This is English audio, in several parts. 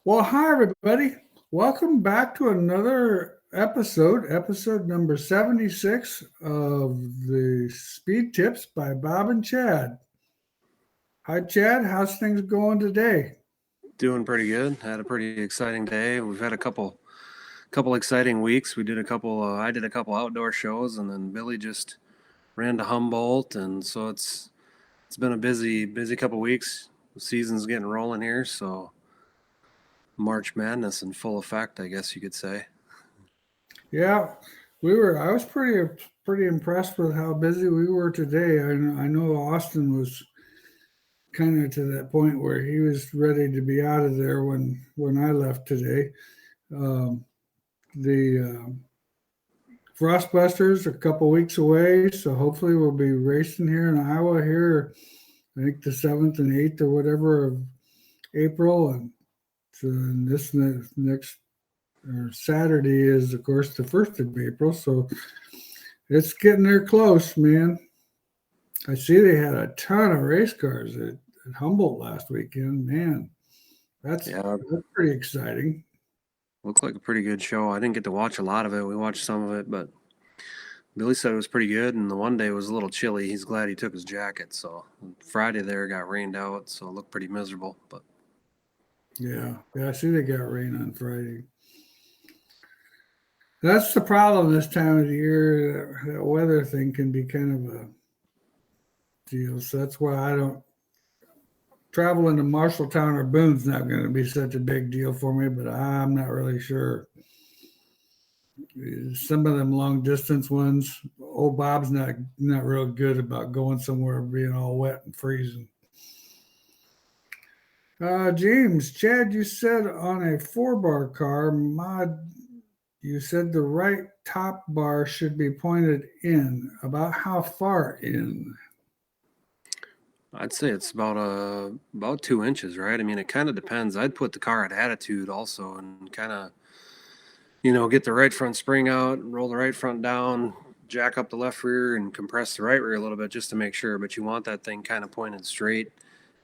Well, hi, everybody. Welcome back to another episode number 76 of the Speed Tips by Bob and Chad. Hi, Chad. How's things going today? Doing pretty good. Had a pretty exciting day. We've had a couple exciting weeks. We did a couple. I did a couple outdoor shows, and then Billy just ran to Humboldt, and so it's been a busy couple weeks. The season's getting rolling here, so March Madness in full effect, I guess you could say. Yeah, I was pretty impressed with how busy we were today. I know Austin was kind of to that point where he was ready to be out of there when I left today. Um, the Frostbusters are a couple weeks away, so hopefully we'll be racing here in Iowa here. I think the 7th and 8th or whatever of April, and so this next or Saturday is of course the 1st of April. So it's getting there close, man. I see they had a ton of race cars at Humboldt last weekend. Man, that's Yeah, that's pretty exciting. looked like a pretty good show. I didn't get to watch a lot of it. We watched some of it, but Billy said it was pretty good. And the one day was a little chilly. He's glad he took his jacket. So Friday there got rained out, so it looked pretty miserable. But Yeah, I see they got rain on Friday. That's the problem this time of the year. That weather thing can be kind of a deal. So that's why I don't traveling to Marshalltown or Boone's not going to be such a big deal for me. But I'm not really sure. Some of them long distance ones, old Bob's not real good about going somewhere being all wet and freezing. James, Chad, you said on a 4 bar car mod, you said the right top bar should be pointed in. About how far in? I'd say it's about 2 inches, right? I mean, it kind of depends. I'd put the car at attitude also, and kind of get the right front spring out, roll the right front down, jack up the left rear, and compress the right rear a little bit just to make sure. But you want that thing kind of pointed straight,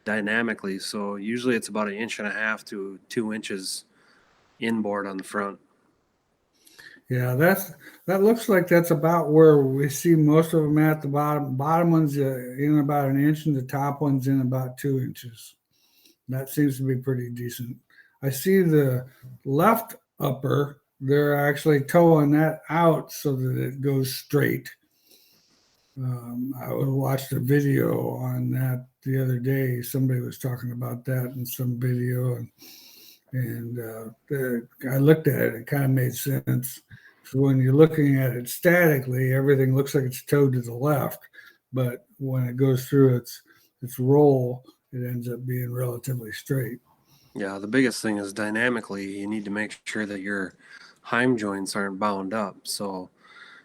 dynamically. So usually it's about an inch and a half to 2 inches inboard on the front. Yeah, that looks like that's about where we see most of them at the bottom. Bottom one's in about an inch, and the top one's in about 2 inches. That seems to be pretty decent. I see the left upper. They're actually towing that out so that it goes straight. I watched a video on that the other day. Somebody was talking about that in some video, and I looked at it. It kind of made sense. So when you're looking at it statically, everything looks like it's towed to the left, but when it goes through its roll, it ends up being relatively straight. Yeah, the biggest thing is dynamically, you need to make sure that your heim joints aren't bound up. So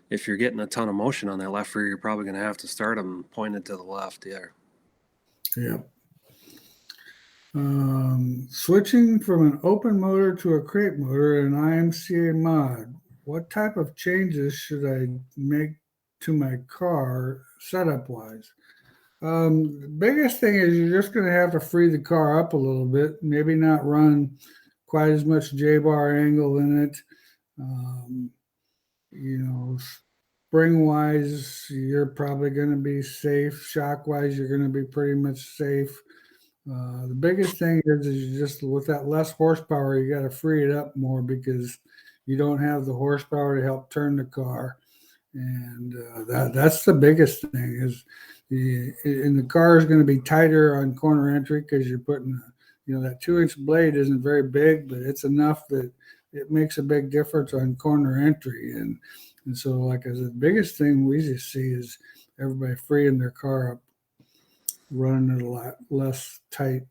if you're getting a ton of motion on that left rear, you're probably going to have to start them pointed to the left. Yeah. Yeah. Switching from an open motor to a crate motor in IMCA mod. What type of changes should I make to my car setup wise? The biggest thing is you're just going to have to free the car up a little bit. Maybe not run quite as much J bar angle in it. Um, you know, spring wise, you're probably going to be safe. Shock wise, you're going to be pretty much safe. The biggest thing is you just with that less horsepower, you got to free it up more because you don't have the horsepower to help turn the car, and that's the biggest thing is and the car is going to be tighter on corner entry because you're putting, that 2 inch blade isn't very big, but it's enough that it makes a big difference on corner entry, and so like I said, the biggest thing we just see is everybody freeing their car up, running it a lot less tight.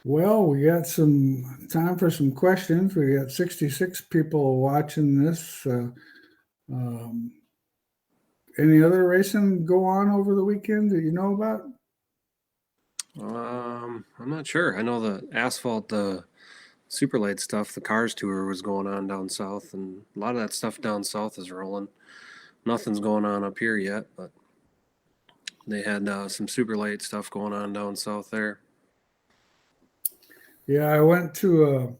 Well, we got some time for some questions. We got 66 people watching this. Um, any other racing go on over the weekend that you know about? I'm not sure. I know the asphalt, the super light stuff, the Cars tour was going on down south, and a lot of that stuff down south is rolling. Nothing's going on up here yet, but They had some super light stuff going on down south there. Yeah, I went to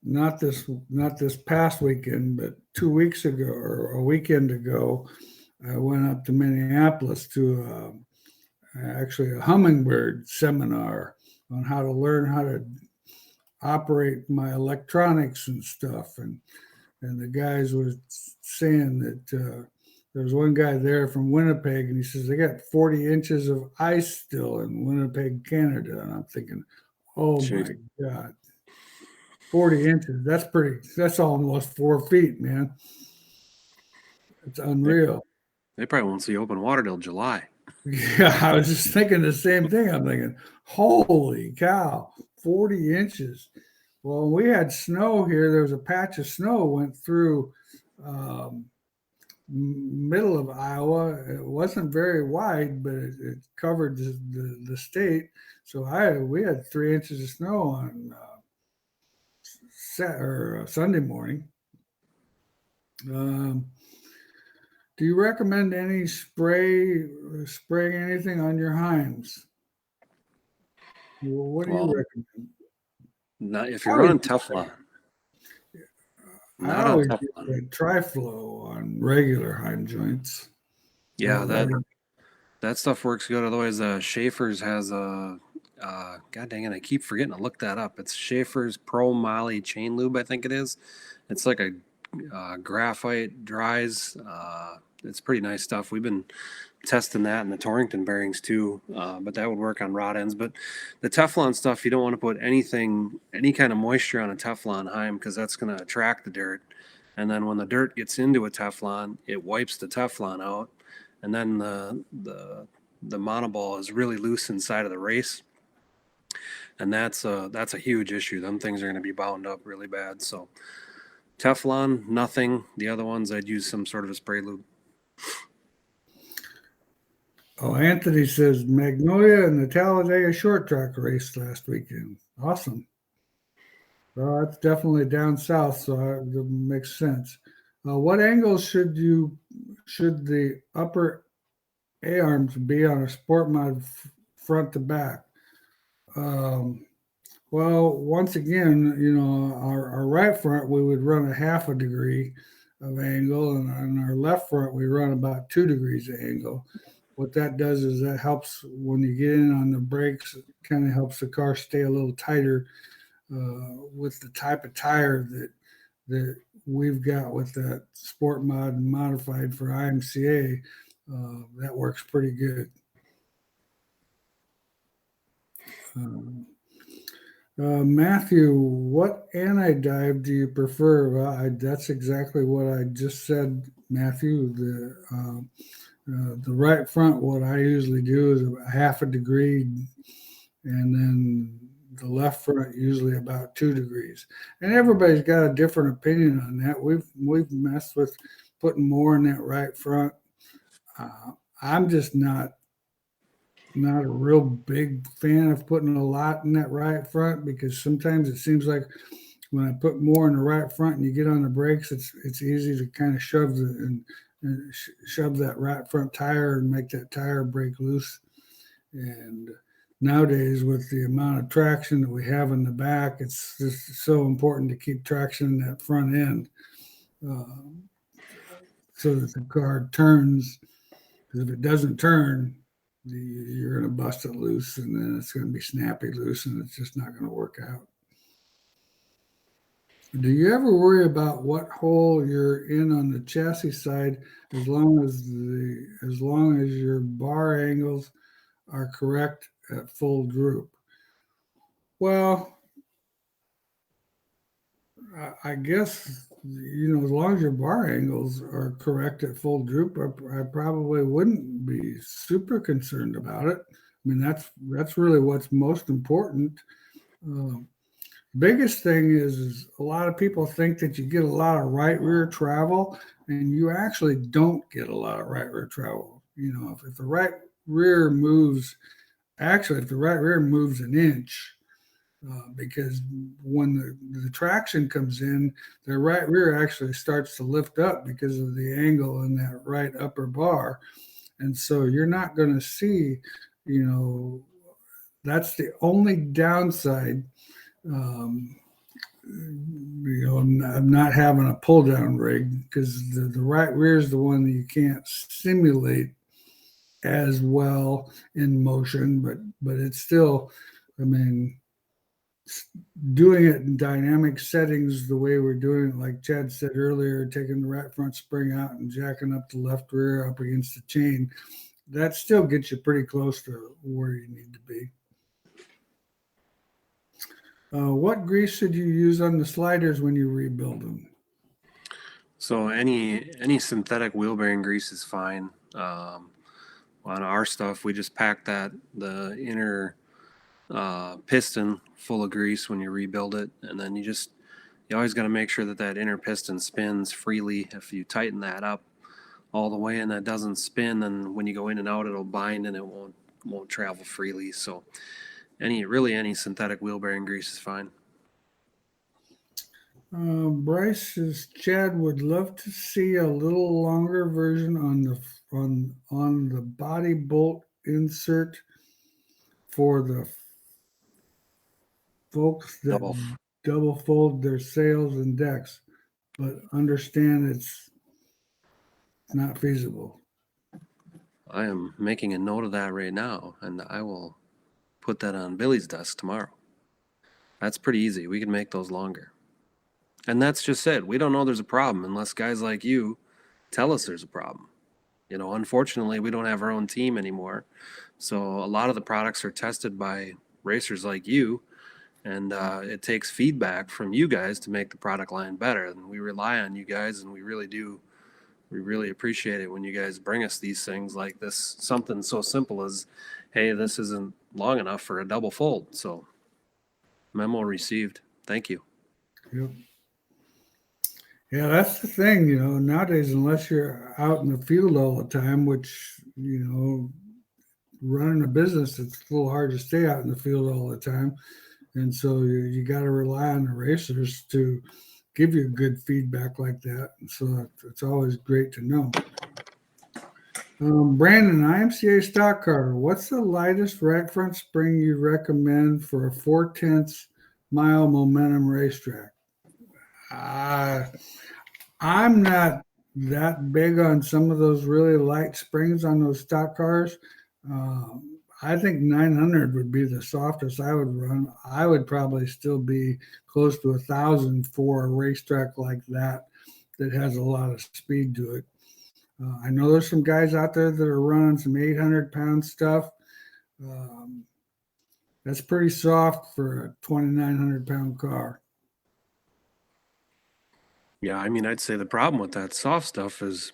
not this past weekend, but 2 weeks ago or a weekend ago, I went up to Minneapolis to actually a hummingbird seminar on how to learn how to operate my electronics and stuff. And the guys was saying that there was one guy there from Winnipeg, and he says they got 40 inches of ice still in Winnipeg, Canada. And I'm thinking, oh Jeez. my God, 40 inches. That's almost 4 feet, man. It's They, unreal. they probably won't see open water till July. Yeah, I was just thinking the same thing. I'm thinking, holy cow, 40 inches. Well, we had snow here. There was a patch of snow went through um, middle of Iowa. It wasn't very wide, but it covered the state. So we had 3 inches of snow on Sunday morning. Um, do you recommend any spraying anything on your Heims? What do you Well, recommend? not if I you're always, running Teflon. I Not on always use Teflon. the Triflow on regular Heim joints. Yeah, that stuff works good. Otherwise, Schaefer's has a God dang it, I keep forgetting to look that up. It's Schaefer's Pro Moly Chain Lube, I think it is. It's like a graphite dries. It's pretty nice stuff. We've been testing that in the Torrington bearings too, but that would work on rod ends. But the Teflon stuff, you don't want to put any kind of moisture on a Teflon Heim because that's going to attract the dirt. And then when the dirt gets into a Teflon, it wipes the Teflon out, and then the monoball is really loose inside of the race, and that's a huge issue. Them things are going to be bound up really bad. So Teflon, nothing. The other ones, I'd use some sort of a spray lube. Oh, Anthony says Magnolia and the Talladega short track race last weekend. Awesome. Well, that's definitely down south, so that makes sense. What angles should the upper A arms be on a sport mod front to back? Um, well, once again, our right front we would run a half a degree of angle, and on our left front we run about 2 degrees of angle. What that does is that helps when you get in on the brakes. It kind of helps the car stay a little tighter with the type of tire that we've got with that sport mod modified for IMCA. That works pretty good. Matthew, what anti-dive do you prefer? Well, that's exactly what I just said, Matthew. The right front, what I usually do is a half a degree, and then the left front usually about 2 degrees. And everybody's got a different opinion on that. We've messed with putting more in that right front. I'm just not a real big fan of putting a lot in that right front because sometimes it seems like when I put more in the right front and you get on the brakes, it's easy to kind of shove that right front tire and make that tire break loose. And nowadays, with the amount of traction that we have in the back, it's just so important to keep traction in that front end so that the car turns. Because if it doesn't turn, you're going to bust it loose, and then it's going to be snappy loose, and it's just not going to work out. Do you ever worry about what hole you're in on the chassis side as long as your bar angles are correct at full droop? Well, I guess as long as your bar angles are correct at full droop, I probably wouldn't be super concerned about it. I mean, that's really what's most important. Biggest thing is a lot of people think that you get a lot of right rear travel, and you actually don't get a lot of right rear travel. If the right rear moves, actually, if the right rear moves an inch, because when the traction comes in, the right rear actually starts to lift up because of the angle in that right upper bar. And so you're not going to see, you know, that's the only downside, um, not having a pull down rig, because the right rear is the one that you can't simulate as well in motion, but it's still, I mean, doing it in dynamic settings the way we're doing it, like Chad said earlier, taking the right front spring out and jacking up the left rear up against the chain, that still gets you pretty close to where you need to be. What grease should you use on the sliders when you rebuild them? So any synthetic wheel bearing grease is fine. On our stuff, we just pack the inner piston full of grease when you rebuild it, and then you always got to make sure that inner piston spins freely. If you tighten that up all the way and that doesn't spin, then when you go in and out, it'll bind and it won't travel freely. So any synthetic wheel bearing grease is fine. Bryce says Chad would love to see a little longer version on the body bolt insert for the folks that double fold their sails and decks, but understand it's not feasible. I am making a note of that right now, and I will put that on Billy's desk tomorrow. That's pretty easy. We can make those longer. And that's just it. We don't know there's a problem unless guys like you tell us there's a problem. Unfortunately, we don't have our own team anymore. So a lot of the products are tested by racers like you, and it takes feedback from you guys to make the product line better. And we rely on you guys, and we really do. We really appreciate it when you guys bring us these things like this, something so simple as, hey, this isn't long enough for a double fold. So memo received. Thank you. Yep. Yeah, that's the thing, nowadays, unless you're out in the field all the time, which, running a business, it's a little hard to stay out in the field all the time. And so you got to rely on the racers to give you good feedback like that. And so it's always great to know. Brandon, IMCA stock car, what's the lightest right front spring you recommend for a 0.4 mile momentum racetrack? I'm not that big on some of those really light springs on those stock cars. I think 900 would be the softest I would run. I would probably still be close to 1,000 for a racetrack like that has a lot of speed to it. I know there's some guys out there that are running some 800-pound stuff. That's pretty soft for a 2,900-pound car. Yeah, I mean, I'd say the problem with that soft stuff is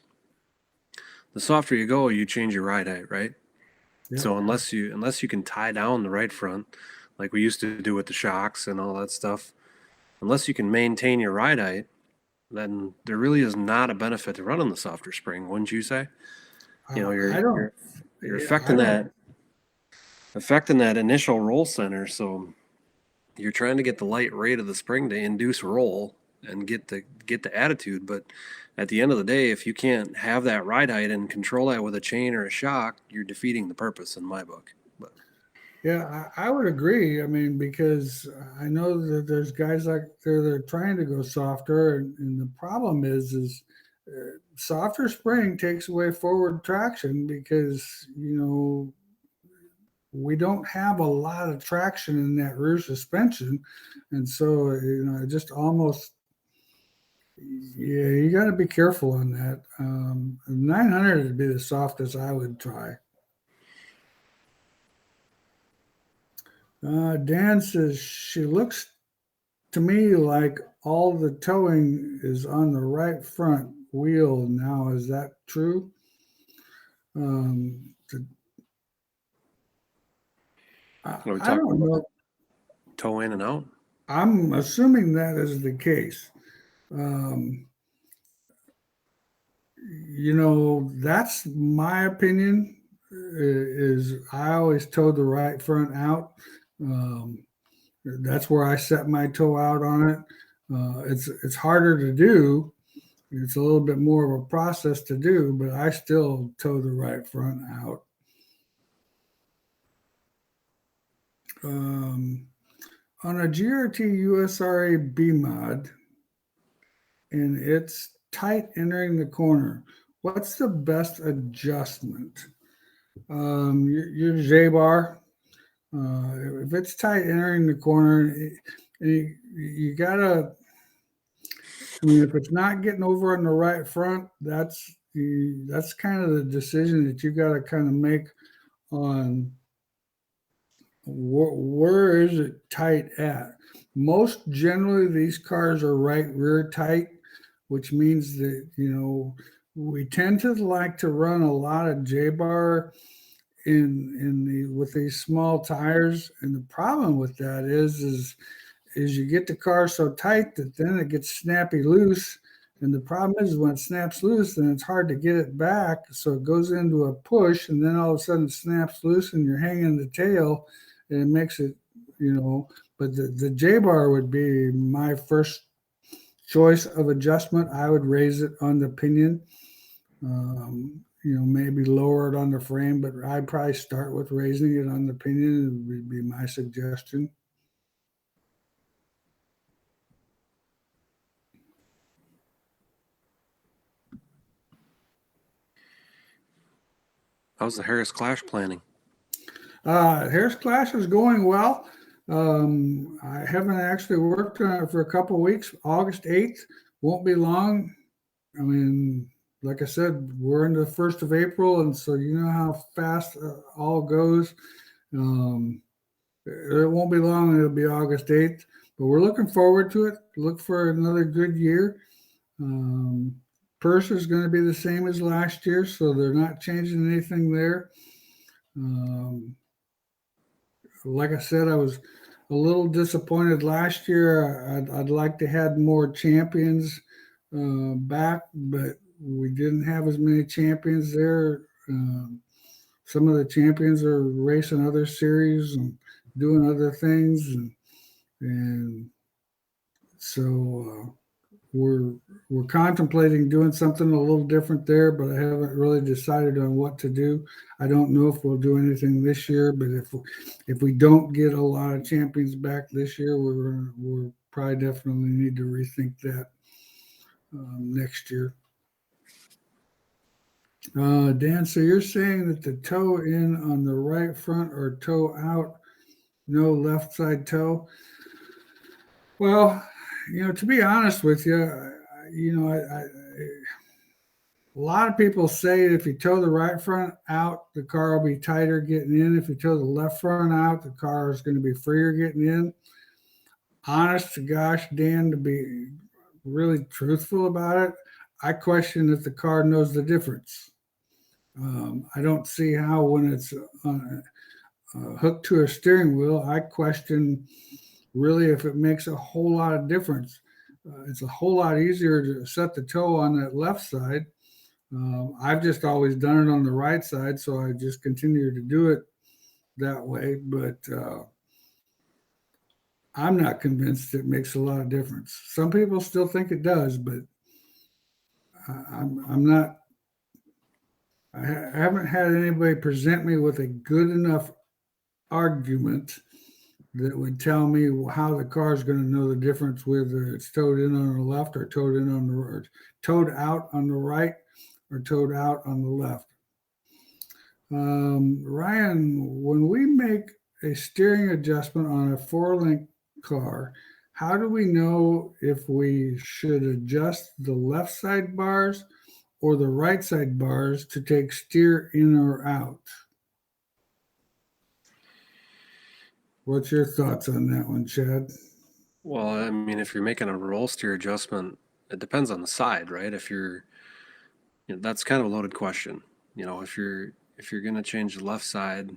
the softer you go, you change your ride height, right? Yep. So unless you can tie down the right front, like we used to do with the shocks and all that stuff, unless you can maintain your ride height, then there really is not a benefit to running the softer spring, wouldn't you say? You're affecting that initial roll center, so you're trying to get the light rate of the spring to induce roll and get the attitude. But at the end of the day, if you can't have that ride height and control that with a chain or a shock, you're defeating the purpose in my book. But yeah, I would agree. I mean, because I know that there's guys like they're trying to go softer, and the problem is softer spring takes away forward traction because we don't have a lot of traction in that rear suspension, and so it just almost. Yeah, you got to be careful on that. 900 would be the softest I would try. Dan says she looks to me like all the towing is on the right front wheel now. Is that true? I don't know. Toe in and out? I'm assuming that is the case. That's my opinion. Is I always toe the right front out. That's where I set my toe out on it. It's harder to do, It's a little bit more of a process to do, but I still tow the right front out. On a GRT USRA B mod, and it's tight entering the corner, what's the best adjustment? Your J bar, if it's tight entering the corner, you gotta. I mean, if it's not getting over on the right front, that's kind of the decision that you got to kind of make on where is it tight at. Most generally, these cars are right rear tight, which means that we tend to like to run a lot of J bar with these small tires, and the problem with that is you get the car so tight that then it gets snappy loose. And the problem is when it snaps loose, then it's hard to get it back. So it goes into a push, and then all of a sudden it snaps loose, and you're hanging the tail, and it makes it, But the J bar would be my first choice of adjustment. I would raise it on the pinion. Maybe lower it on the frame, but I'd probably start with raising it on the pinion. It would be my suggestion. How's the Harris Clash planning? Harris Clash is going well. I haven't actually worked on it for a couple of weeks. August 8th won't be long. I mean, like I said, we're into the 1st of April, and so you know how fast all goes. It won't be long. It'll be August 8th, but we're looking forward to it. Look for another good year. Purse is going to be the same as last year, so they're not changing anything there. Like I said, I was a little disappointed last year. I'd like to have more champions back, but we didn't have as many champions there. Some of the champions are racing other series and doing other things, and so we're contemplating doing something a little different there, but I haven't really decided on what to do. I don't know if we'll do anything this year, but if we don't get a lot of champions back this year, we're probably definitely need to rethink that next year. Dan, so you're saying that the toe in on the right front or toe out, no left side toe? Well, to be honest with you, a lot of people say if you tow the right front out, the car will be tighter getting in. If you tow the left front out, the car is going to be freer getting in. Honest to gosh, Dan, to be really truthful about it, I question if the car knows the difference. I don't see how when it's hooked to a steering wheel, I question really if it makes a whole lot of difference. It's a whole lot easier to set the toe on that left side. I've just always done it on the right side, so I just continue to do it that way. But I'm not convinced it makes a lot of difference. Some people still think it does, but I'm not. I haven't had anybody present me with a good enough argument that would tell me how the car is going to know the difference whether it's towed in on the left or towed in on the or towed out on the right or towed out on the left. Ryan, when we make a steering adjustment on a 4-link car, how do we know if we should adjust the left side bars or the right side bars to take steer in or out? What's your thoughts on that one, Chad? Well, I mean, if you're making a roll steer adjustment, it depends on the side, right? That's kind of a loaded question. If you're going to change the left side,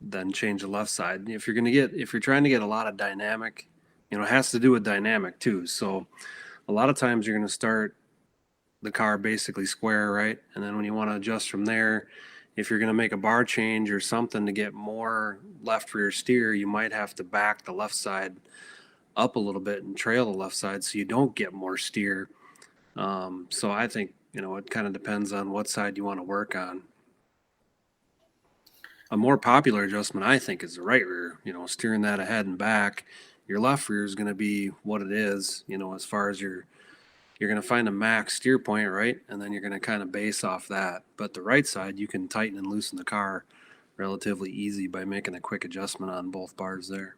then change the left side. If you're trying to get a lot of dynamic, it has to do with dynamic too. So a lot of times you're going to start the car basically square, right? And then when you want to adjust from there, if you're going to make a bar change or something to get more left rear steer, you might have to back the left side up a little bit and trail the left side so you don't get more steer. So I think, it kind of depends on what side you want to work on. A more popular adjustment, I think, is the right rear, steering that ahead and back. Your left rear is going to be what it is, as far as you're going to find a max steer point, right? And then you're going to kind of base off that. But the right side, you can tighten and loosen the car relatively easy by making a quick adjustment on both bars there.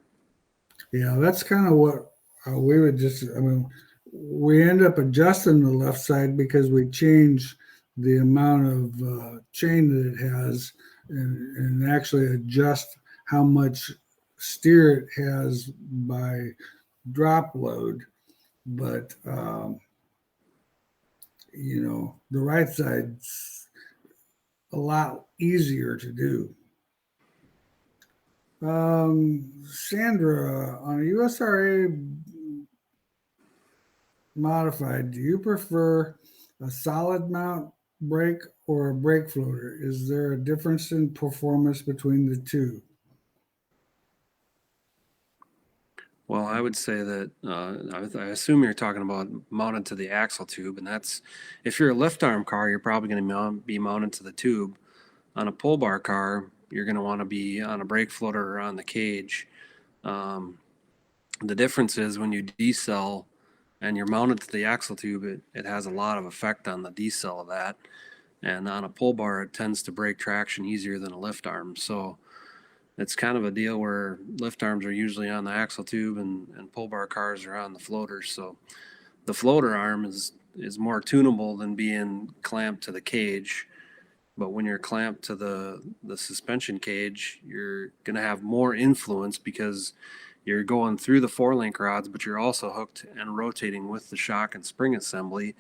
Yeah, that's kind of what we would just, I mean, we end up adjusting the left side because we change the amount of chain that it has and actually adjust how much steer it has by drop load. But, the right side's a lot easier to do. Sandra, on a USRA modified, do you prefer a solid mount brake or a brake floater? Is there a difference in performance between the two? Well, I would say that I assume you're talking about mounted to the axle tube, and that's if you're a lift arm car, you're probably going to be mounted to the tube. On a pull bar car, you're going to want to be on a brake floater or on the cage. Um, the difference is when you decel and you're mounted to the axle tube, it has a lot of effect on the decel of that. And on a pull bar, it tends to break traction easier than a lift arm. So it's kind of a deal where lift arms are usually on the axle tube and pull bar cars are on the floaters. So the floater arm is more tunable than being clamped to the cage. But when you're clamped to the suspension cage, you're going to have more influence because you're going through the four link rods, but you're also hooked and rotating with the shock and spring assembly,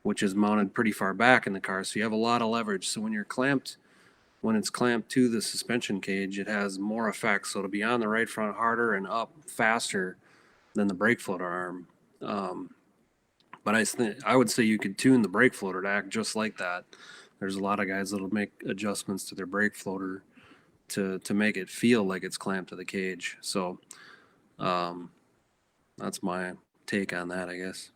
which is mounted pretty far back in the car. So you have a lot of leverage. So when it's clamped to the suspension cage, it has more effect. So it'll be on the right front harder and up faster than the brake floater arm. But I would say you could tune the brake floater to act just like that. There's a lot of guys that'll make adjustments to their brake floater to make it feel like it's clamped to the cage. So that's my take on that, I guess.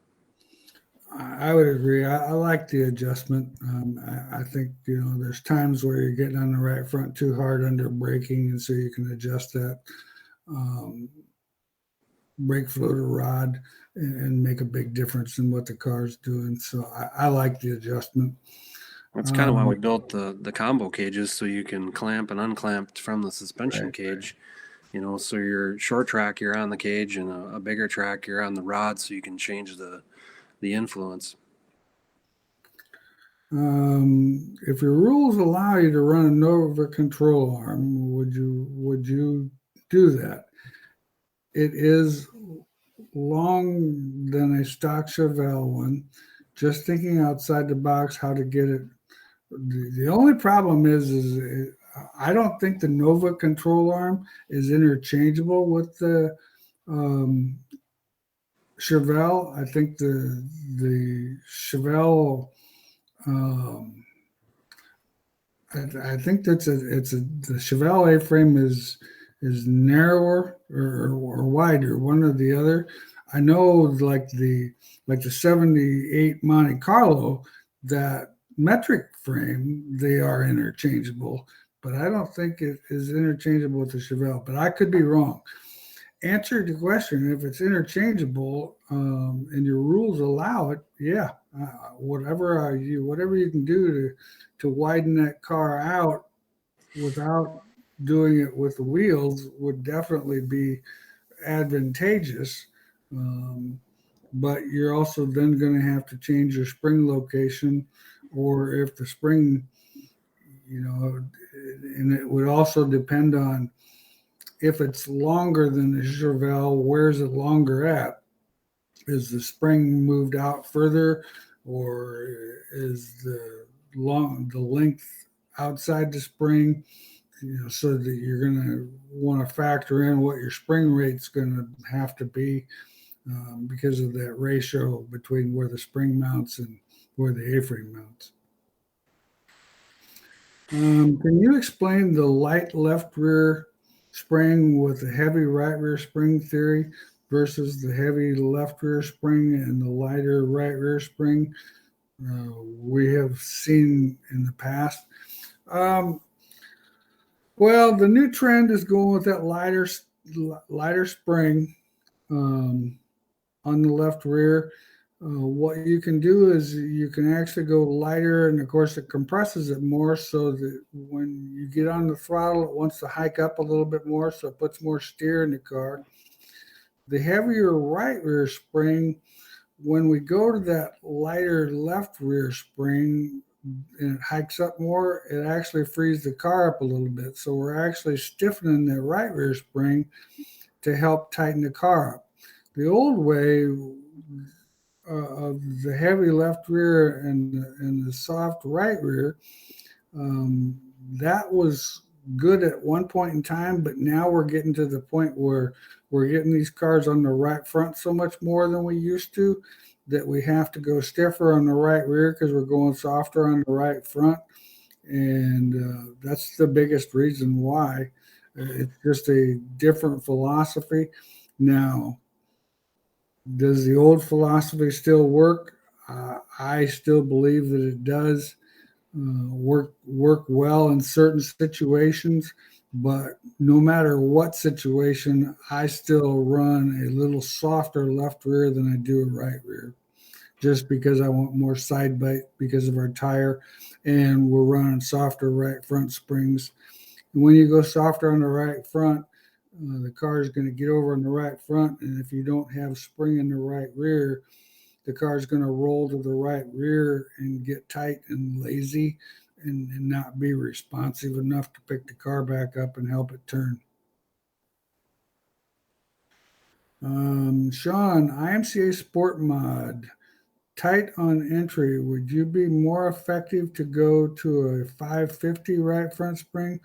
I would agree. I like the adjustment. I think there's times where you're getting on the right front too hard under braking, and so you can adjust that um, brake floater rod and make a big difference in what the car's doing. So I like the adjustment. That's kind of why we built the combo cages, so you can clamp and unclamp from the suspension Right. cage. So your short track, you're on the cage, and a bigger track, you're on the rod, so you can change the influence. If your rules allow you to run a Nova control arm, would you do that? It is long than a stock Chevelle one. Just thinking outside the box how to get it. The only problem is I don't think the Nova control arm is interchangeable with the um, Chevelle. I think the Chevelle. I think the Chevelle A-frame is narrower or wider, one or the other. I know like the 78 Monte Carlo, that metric frame, they are interchangeable, but I don't think it is interchangeable with the Chevelle. But I could be wrong. Answer the question: if it's interchangeable and your rules allow it, yeah, whatever you can do to widen that car out without doing it with the wheels would definitely be advantageous. Um, but you're also then going to have to change your spring location, or if the spring, and it would also depend on if it's longer than the Chevelle, where's it longer at? Is the spring moved out further, or is the length outside the spring? So that you're going to want to factor in what your spring rate's going to have to be because of that ratio between where the spring mounts and where the A-frame mounts. Can you explain the light left rear spring with the heavy right rear spring theory versus the heavy left rear spring and the lighter right rear spring we have seen in the past. Um, well, the new trend is going with that lighter spring um, on the left rear. What you can do is you can actually go lighter, and of course, it compresses it more so that when you get on the throttle, it wants to hike up a little bit more, so it puts more steer in the car. The heavier right rear spring, when we go to that lighter left rear spring and it hikes up more, it actually frees the car up a little bit. So we're actually stiffening the right rear spring to help tighten the car up. The old way of the heavy left rear and the soft right rear, um, that was good at one point in time, but now we're getting to the point where we're getting these cars on the right front so much more than we used to that we have to go stiffer on the right rear because we're going softer on the right front. And that's the biggest reason why. It's just a different philosophy. Now, does the old philosophy still work? I still believe that it does work well in certain situations, but no matter what situation, I still run a little softer left rear than I do a right rear, just because I want more side bite because of our tire, and we're running softer right front springs. And when you go softer on the right front, the car is going to get over on the right front, and if you don't have spring in the right rear, the car is going to roll to the right rear and get tight and lazy and not be responsive enough to pick the car back up and help it turn. Sean, IMCA Sport Mod, tight on entry. Would you be more effective to go to a 550 right front spring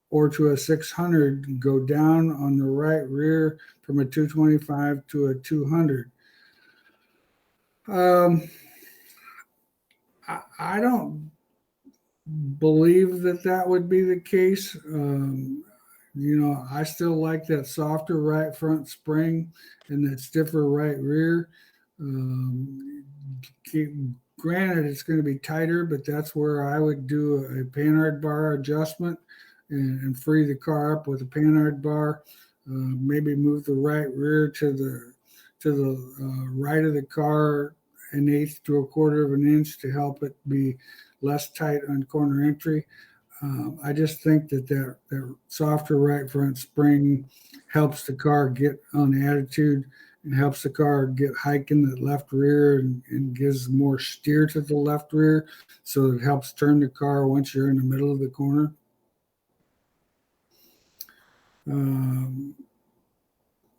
or to a 600, go down on the right rear from a 225 to a 200? I don't believe that that would be the case. I still like that softer right front spring and that stiffer right rear. Um, Granted, it's going to be tighter, but that's where I would do a panhard bar adjustment and free the car up with a panhard bar. Maybe move the right rear to the right of the car an eighth to a quarter of an inch to help it be less tight on corner entry. I just think that softer right front spring helps the car get on attitude and helps the car get hiking the left rear and gives more steer to the left rear. So it helps turn the car once you're in the middle of the corner.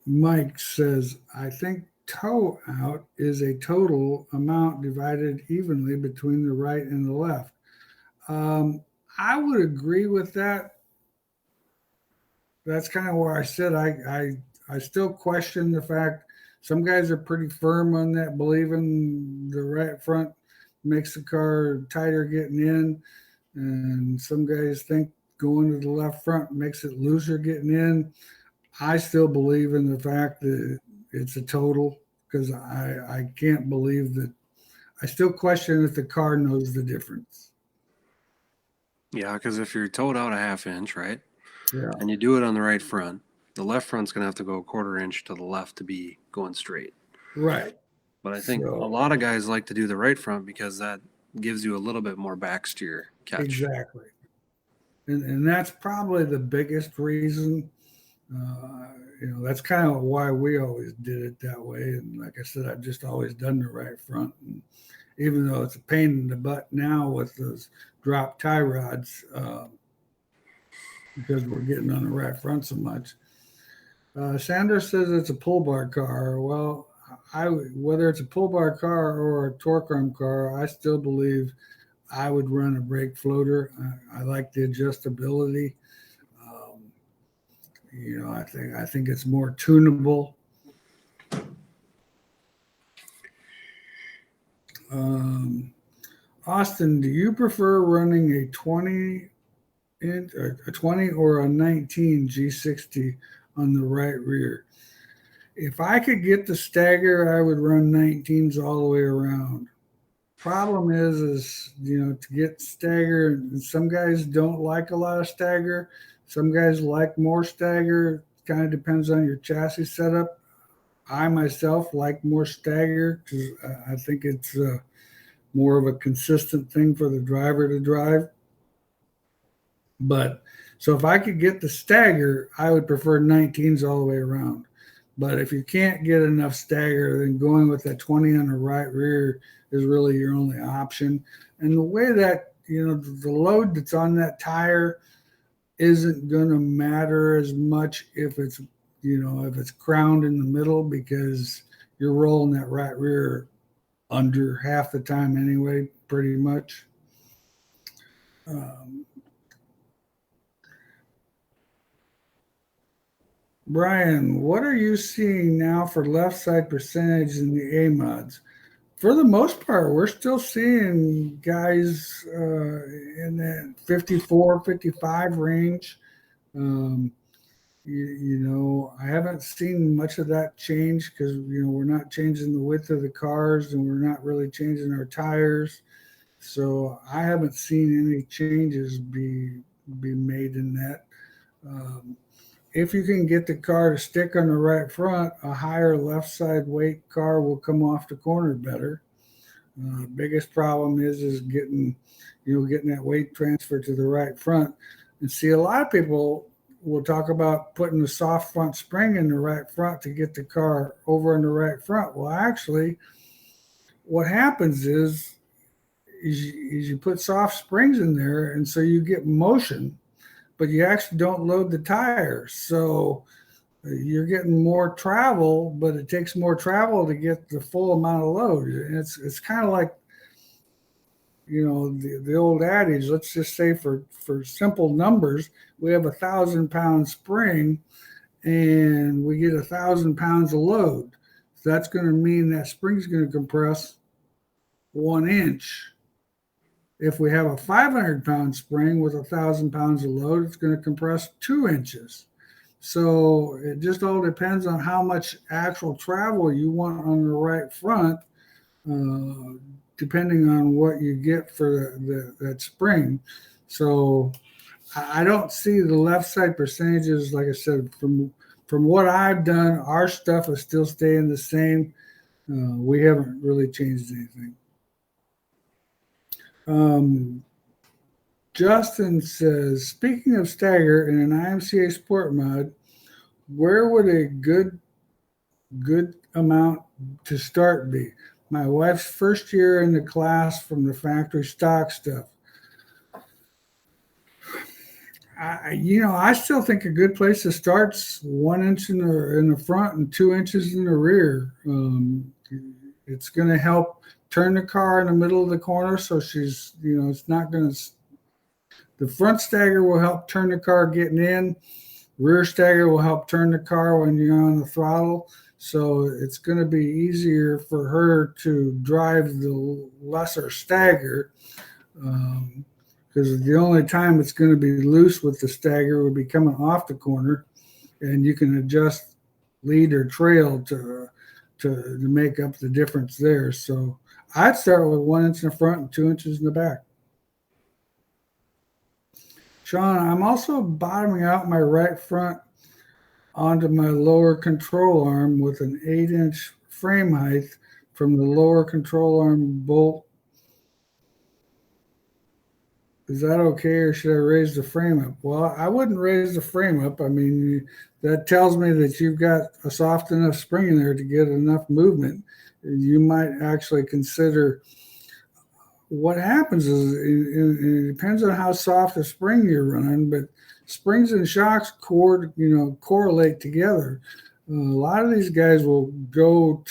Mike says, I think toe out is a total amount divided evenly between the right and the left. I would agree with that. That's kind of where I said I still question the fact some guys are pretty firm on that, believing the right front makes the car tighter getting in, and some guys think going to the left front makes it looser getting in. I still believe in the fact that it's a total because I can't believe that. I still question if the car knows the difference. Yeah, because if you're towed out a half inch, right, Yeah. and you do it on the right front, the left front's going to have to go a quarter inch to the left to be going straight. Right. But I think a So lot of guys like to do the right front because that gives you a little bit more back steer catch. exactly. And that's probably the biggest reason. Uh, that's kind of why we always did it that way. And like I said, I've just always done the right front. And even though it's a pain in the butt now with those drop tie rods, because we're getting on the right front so much. Sandra says it's a pull bar car. Well, whether it's a pull bar car or a torque arm car, I still believe I would run a brake floater. I like the adjustability. Um, I think it's more tunable. Um, Austin, do you prefer running a 20 or a 19 G60 on the right rear? If I could get the stagger, I would run 19s all the way around. Problem is to get stagger, and some guys don't like a lot of stagger. Some guys like more stagger. Kind of depends on your chassis setup. I myself like more stagger because I think it's more of a consistent thing for the driver to drive. But so if I could get the stagger, I would prefer 19s all the way around. But if you can't get enough stagger, then going with that 20 on the right rear is really your only option. And the way that, the load that's on that tire isn't going to matter as much if it's crowned in the middle, because you're rolling that right rear under half the time anyway, pretty much. Um, Brian, what are you seeing now for left side percentage in the A mods? For the most part, we're still seeing guys in that 54, 55 range. Um, I haven't seen much of that change because, we're not changing the width of the cars and we're not really changing our tires. So I haven't seen any changes be made in that. Um, if you can get the car to stick on the right front, a higher left side weight car will come off the corner better. Biggest problem is getting that weight transfer to the right front. And see, a lot of people will talk about putting the soft front spring in the right front to get the car over in the right front. Well, actually, what happens is you put soft springs in there, and so you get motion, but you actually don't load the tires. So you're getting more travel, but it takes more travel to get the full amount of load. And it's kind of like the old adage. Let's just say for simple numbers, we have 1,000-pound spring, and we get 1,000 pounds of load. So that's going to mean that spring's going to compress 1 inch. If we have a 500-pound spring with 1,000 pounds of load, it's going to compress 2 inches. So it just all depends on how much actual travel you want on the right front, depending on what you get for that spring. So I don't see the left side percentages. Like I said, from what I've done, our stuff is still staying the same. We haven't really changed anything. Justin says, speaking of stagger in an IMCA sport mod, where would a good amount to start be? My wife's first year in the class from the factory stock stuff. I still think a good place to start's 1 inch in the front and 2 inches in the rear. It's going to help turn the car in the middle of the corner, so she's it's not going to. The front stagger will help turn the car getting in. Rear stagger will help turn the car when you're on the throttle. So it's going to be easier for her to drive the lesser stagger, because the only time it's going to be loose with the stagger would be coming off the corner, and you can adjust lead or trail to make up the difference there. So I'd start with 1 inch in the front and 2 inches in the back. Sean, I'm also bottoming out my right front onto my lower control arm with an 8-inch frame height from the lower control arm bolt. Is that okay, or should I raise the frame up? Well, I wouldn't raise the frame up. I mean, that tells me that you've got a soft enough spring in there to get enough movement. You might actually consider. What happens is it depends on how soft a spring you're running, but springs and shocks correlate together. A lot of these guys will go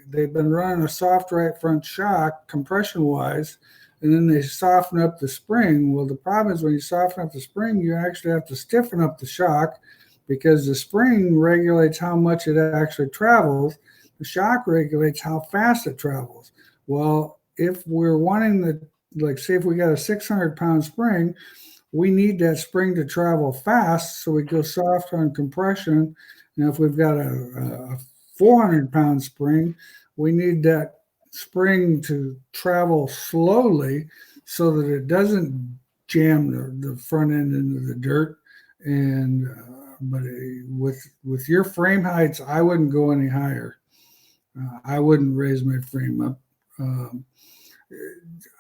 they've been running a soft right front shock compression wise, and then they soften up the spring. Well, the problem is when you soften up the spring, you actually have to stiffen up the shock, because the spring regulates how much it actually travels. The shock regulates how fast it travels. Well, if we're wanting say if we got a 600-pound spring, we need that spring to travel fast. So we go soft on compression Now, if we've got a 400-pound spring, we need that spring to travel slowly so that it doesn't jam the front end into the dirt. And but with your frame heights, I wouldn't go any higher. I wouldn't raise my frame up. Um,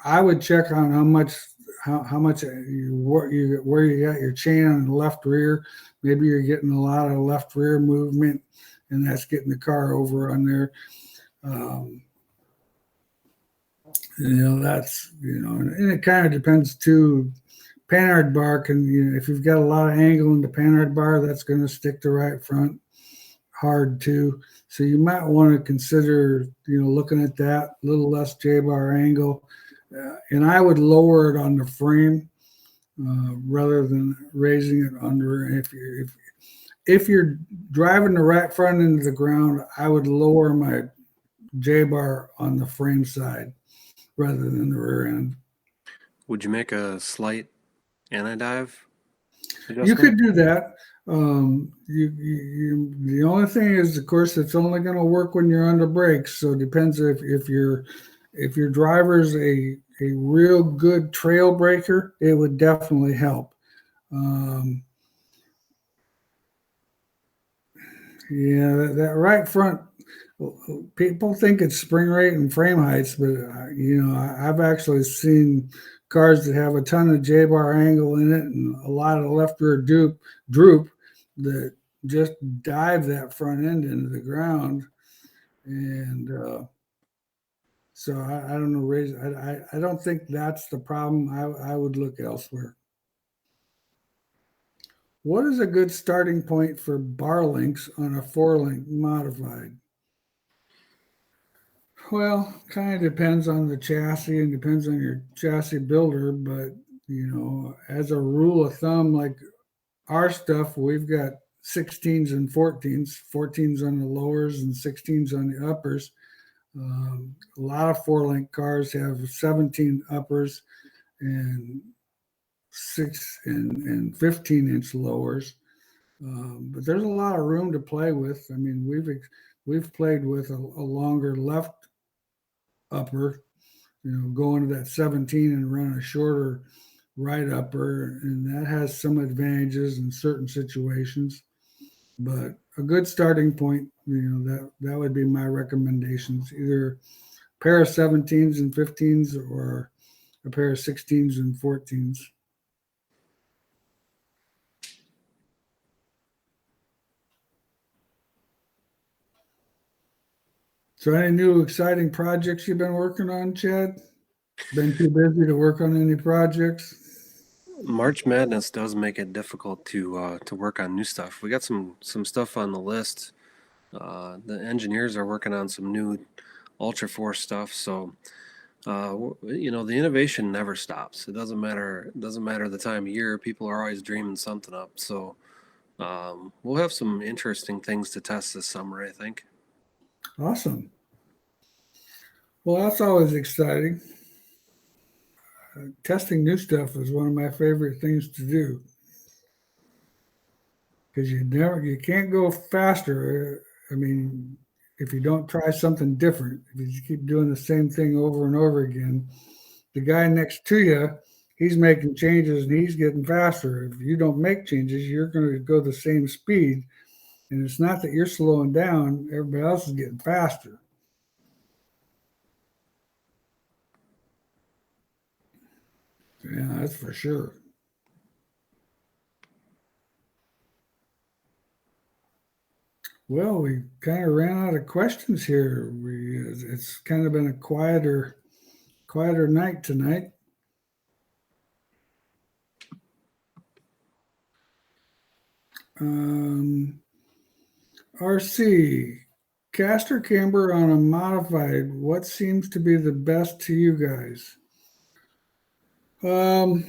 I would check on how much where you got your chain on the left rear. Maybe you're getting a lot of left rear movement, and that's getting the car over on there. Um, that's and it kind of depends too. Panhard bar can, if you've got a lot of angle in the panhard bar, that's going to stick to right front hard too. So you might want to consider, looking at that a little less J-bar angle. And I would lower it on the frame rather than raising it under. If you're driving the right front into the ground, I would lower my J-bar on the frame side rather than the rear end. Would you make a slight anti-dive adjustment? You could do that. The only thing is, of course, it's only going to work when you're under brakes. So it depends if your driver's a real good trail breaker, it would definitely help. That right front, people think it's spring rate and frame heights, but I've actually seen cars that have a ton of J-bar angle in it and a lot of left rear droop that just dive that front end into the ground. And so I don't know, I don't think that's the problem. I would look elsewhere. What is a good starting point for bar links on a 4-link modified? Well, kind of depends on the chassis and depends on your chassis builder, but as a rule of thumb, like our stuff, we've got 16s and 14s on the lowers and 16s on the uppers. A lot of 4-link cars have 17 uppers and 6 and 15-inch lowers. But there's a lot of room to play with. I mean, we've played with a longer left upper, going to that 17 and run a shorter right upper, and that has some advantages in certain situations. But a good starting point, that would be my recommendations: either a pair of 17s and 15s or a pair of 16s and 14s. So any new exciting projects you've been working on, Chad? Been too busy to work on any projects? March Madness does make it difficult to work on new stuff. We got some stuff on the list. The engineers are working on some new Ultra Force stuff. So the innovation never stops. It doesn't matter the time of year. People are always dreaming something up. So we'll have some interesting things to test this summer, I think. Awesome. Well, that's always exciting. Testing new stuff is one of my favorite things to do because you can't go faster. I mean, if you don't try something different, if you just keep doing the same thing over and over again, the guy next to you, he's making changes and he's getting faster. If you don't make changes, you're going to go the same speed. And it's not that you're slowing down, everybody else is getting faster. Yeah, that's for sure. Well, we kind of ran out of questions here. It's kind of been a quieter night tonight. RC, caster camber on a modified, what seems to be the best to you guys? Well,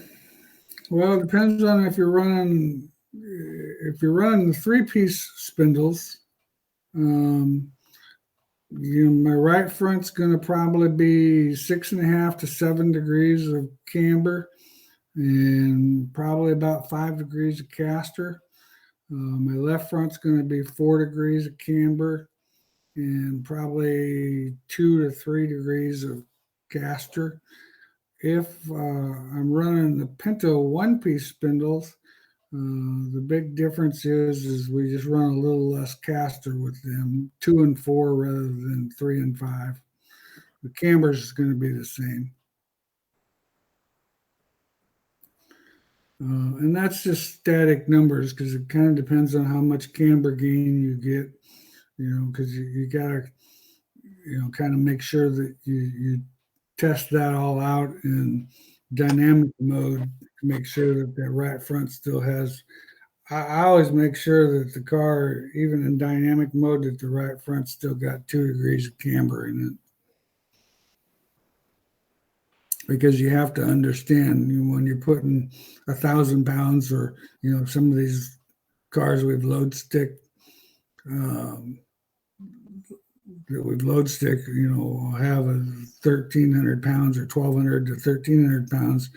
it depends on if you're running the 3-piece spindles. My right front's going to probably be 6.5 to 7 degrees of camber and probably about 5 degrees of caster. My left front's going to be 4 degrees of camber and probably 2 to 3 degrees of caster. If I'm running the Pinto one-piece spindles, the big difference is we just run a little less caster with them, 2 and 4 rather than 3 and 5. The camber is going to be the same. And that's just static numbers because it kind of depends on how much camber gain you get, because you got to, kind of make sure that you test that all out in dynamic mode to make sure that that right front still has. I always make sure that the car, even in dynamic mode, that the right front still got 2 degrees of camber in it. Because you have to understand when you're putting 1,000 pounds or some of these cars we've load stick will have a 1,300 pounds or 1,200 to 1,300 pounds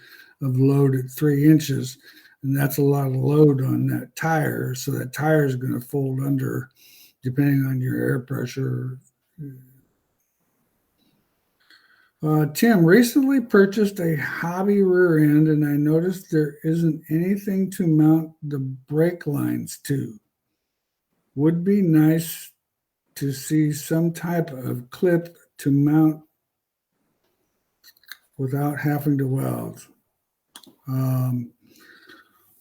of load at 3 inches, and that's a lot of load on that tire. So that tire is going to fold under depending on your air pressure. Tim, recently purchased a hobby rear end, and I noticed there isn't anything to mount the brake lines to. Would be nice to see some type of clip to mount without having to weld.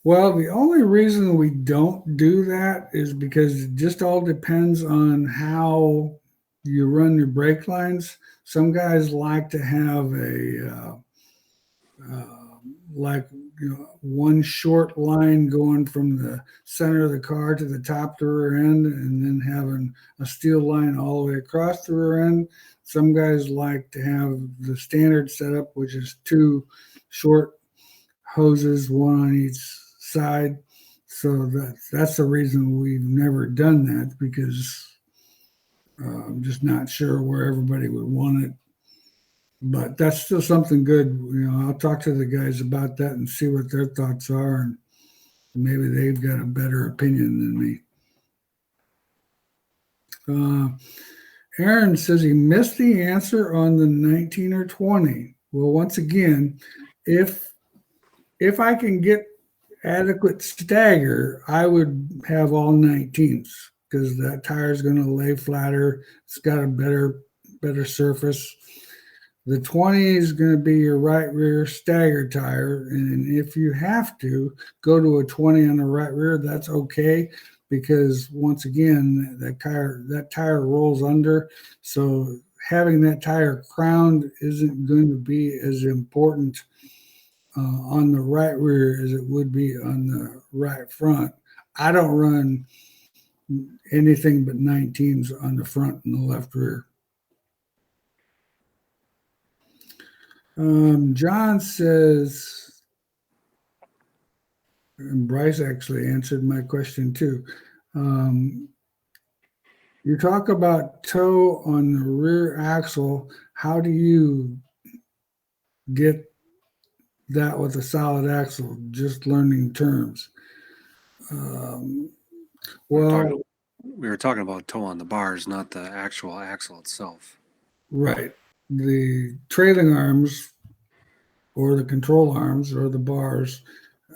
Well, the only reason we don't do that is because it just all depends on how you run your brake lines. Some guys like to have a one short line going from the center of the car to the top of the rear end, and then having a steel line all the way across the rear end. Some guys like to have the standard setup, which is 2 short hoses, one on each side. So that's the reason we've never done that, because I'm just not sure where everybody would want it. But that's still something good. I'll talk to the guys about that and see what their thoughts are, and maybe they've got a better opinion than me. Aaron says he missed the answer on the 19 or 20. Well, once again, if I can get adequate stagger, I would have all 19s because that tire is going to lay flatter. It's got a better surface. The 20 is going to be your right rear stagger tire, and if you have to go to a 20 on the right rear, that's okay, because once again, that tire rolls under, so having that tire crowned isn't going to be as important on the right rear as it would be on the right front. I don't run anything but 19s on the front and the left rear. John says, and Bryce actually answered my question too. You talk about toe on the rear axle. How do you get that with a solid axle? Just learning terms. Well, we were talking about toe on the bars, not the actual axle itself. Right. The trailing arms or the control arms or the bars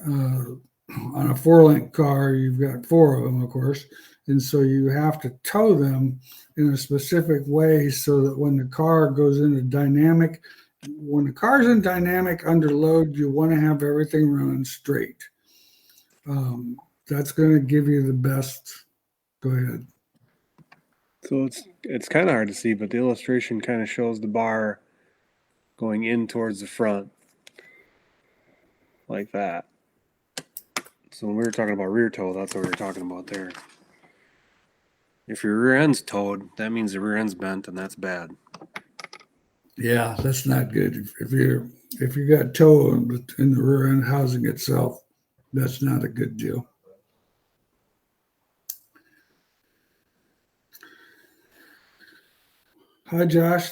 on a 4-link car, you've got 4 of them, of course. And so you have to tow them in a specific way so that when the car goes into dynamic, when the car's in dynamic under load, you want to have everything running straight. That's going to give you the best. Go ahead. So it's kind of hard to see, but the illustration kind of shows the bar going in towards the front like that. So when we were talking about rear toe, that's what we were talking about there. If your rear end's towed, that means the rear end's bent, and that's bad. Yeah, that's not good. If you got toe in the rear end housing itself, that's not a good deal. Hi, Josh.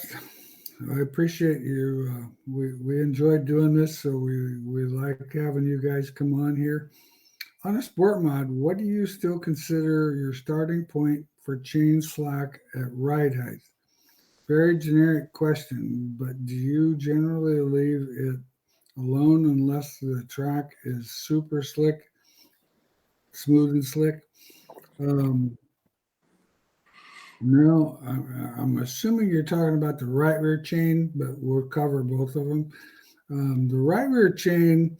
I appreciate you. We enjoyed doing this, so we like having you guys come on here. On a sport mod, what do you still consider your starting point for chain slack at ride height? Very generic question, but do you generally leave it alone unless the track is super slick, smooth and slick? Um, no, I'm assuming you're talking about the right rear chain, but we'll cover both of them. The right rear chain,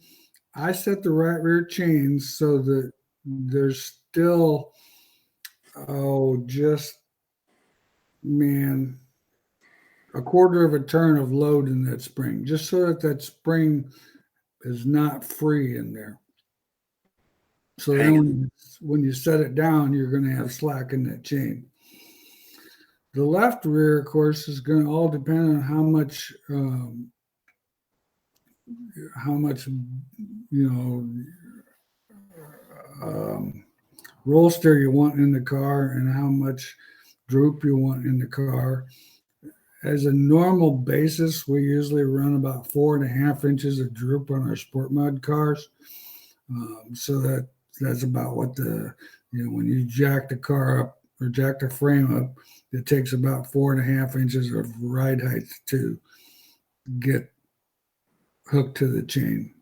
I set the right rear chain so that there's still, just, man, a quarter of a turn of load in that spring, just so that that spring is not free in there. So then Hanging. when you set it down, you're going to have slack in that chain. The left rear, of course, is going to all depend on how much, you know, um, roll stir you want in the car and how much droop you want in the car. As a normal basis, we usually run about 4.5 inches of droop on our sport mod cars. So that's about what when you jack the car up or jack the frame up, it takes about 4.5 inches of ride height to get hooked to the chain.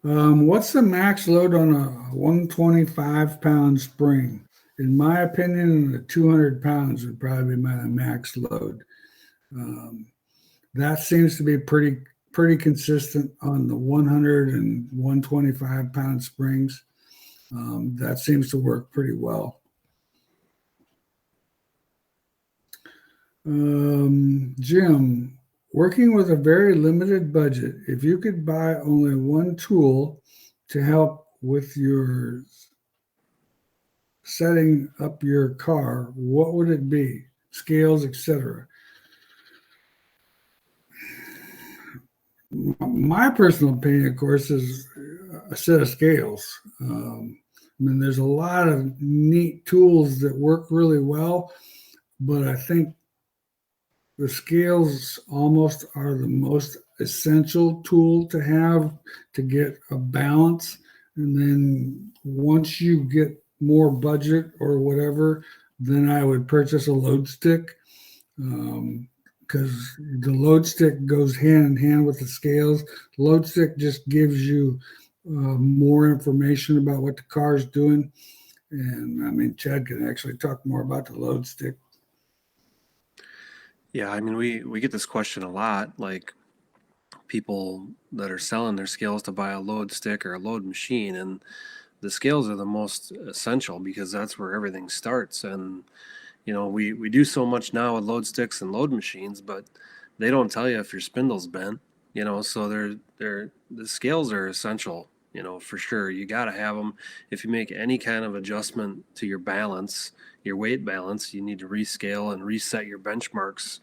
What's the max load on a 125-pound spring? In my opinion, the 200 pounds would probably be my max load. Um, that seems to be pretty consistent on the 100 and 125-pound springs. That seems to work pretty well. Jim, working with a very limited budget, if you could buy only one tool to help with your setting up your car, what would it be? Scales, etc. My personal opinion, of course, is a set of scales. There's a lot of neat tools that work really well, but I think the scales almost are the most essential tool to have to get a balance. And then once you get more budget or whatever, then I would purchase a load stick, because the load stick goes hand in hand with the scales. The load stick just gives you more information about what the car is doing. And Chad can actually talk more about the load stick. Yeah, I mean, we get this question a lot, like people that are selling their scales to buy a load stick or a load machine, and the scales are the most essential because that's where everything starts. And we do so much now with load sticks and load machines, but they don't tell you if your spindle's bent. So the scales are essential. For sure, you got to have them. If you make any kind of adjustment to your balance, your weight balance, you need to rescale and reset your benchmarks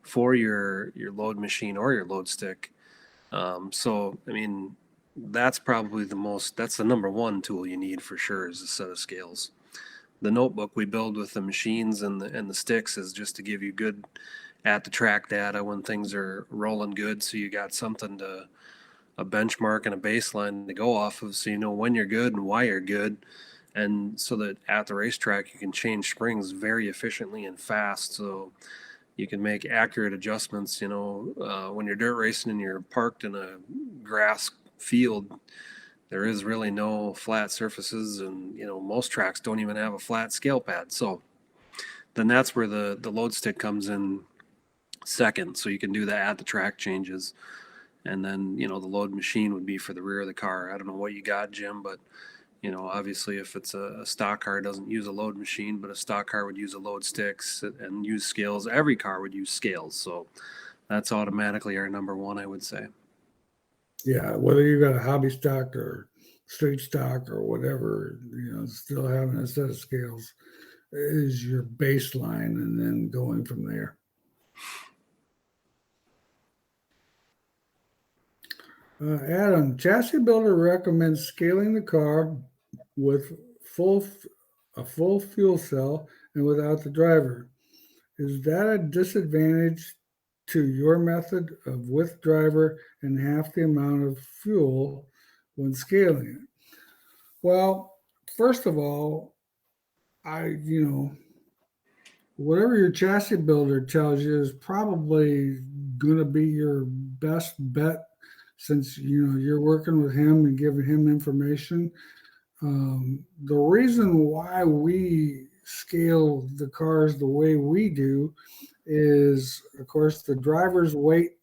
for your load machine or your load stick. So I mean, that's the number one tool you need for sure, is a set of scales. The notebook we build with the machines and the sticks is just to give you good at the track data when things are rolling good, so you got something to a benchmark and a baseline to go off of, so you know when you're good and why you're good, and so that at the racetrack you can change springs very efficiently and fast, so you can make accurate adjustments. When you're dirt racing and you're parked in a grass field, there is really no flat surfaces, and most tracks don't even have a flat scale pad. So then that's where the load stick comes in second, so you can do the at the track changes. And then the load machine would be for the rear of the car. I don't know what you got, Jim, but obviously if it's a stock car, it doesn't use a load machine, but a stock car would use a load sticks and use scales. Every car would use scales, so that's automatically our number one, I would say. Yeah, whether you got a hobby stock or street stock or whatever, still having a set of scales is your baseline, and then going from there. Adam, chassis builder recommends scaling the car with a full fuel cell and without the driver. Is that a disadvantage to your method of with driver and half the amount of fuel when scaling it? Well, first of all, you know, whatever your chassis builder tells you is probably going to be your best bet, since you're working with him and giving him information. The reason why we scale the cars the way we do is, of course, the driver's weight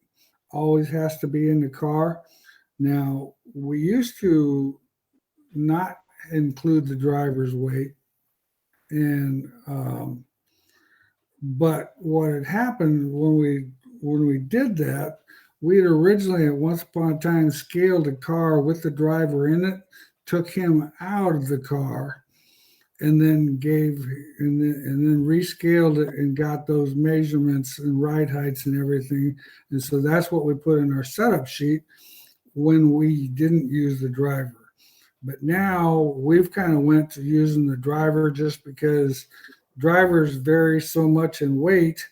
always has to be in the car. Now, we used to not include the driver's weight, and but what had happened when we did that, we had originally at once upon a time scaled a car with the driver in it, took him out of the car, and then and then rescaled it and got those measurements and ride heights and everything. And so that's what we put in our setup sheet when we didn't use the driver. But now we've kind of went to using the driver just because drivers vary so much in weight.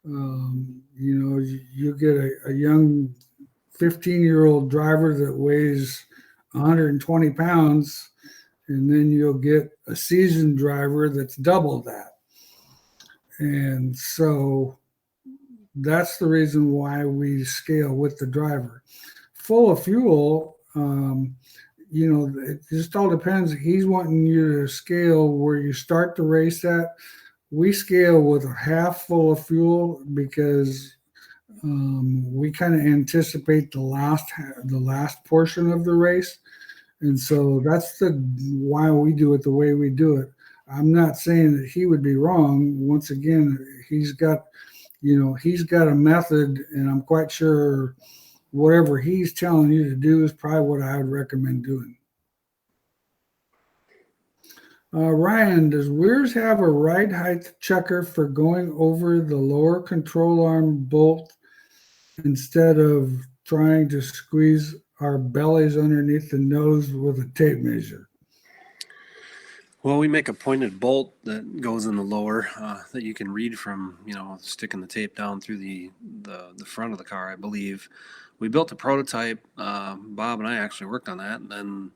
You get a young 15-year-old driver that weighs 120 pounds, and then you'll get a seasoned driver that's double that. And so that's the reason why we scale with the driver. Full of fuel, it just all depends. He's wanting you to scale where you start the race at. We scale with a half full of fuel because we kind of anticipate the last portion of the race. And so that's why we do it the way we do it. I'm not saying that he would be wrong. Once again, he's got a method, and I'm quite sure whatever he's telling you to do is probably what I would recommend doing. Ryan, does Weir's have a ride height checker for going over the lower control arm bolt instead of trying to squeeze our bellies underneath the nose with a tape measure? Well, we make a pointed bolt that goes in the lower that you can read from, sticking the tape down through the front of the car, I believe. We built a prototype. Bob and I actually worked on that, and then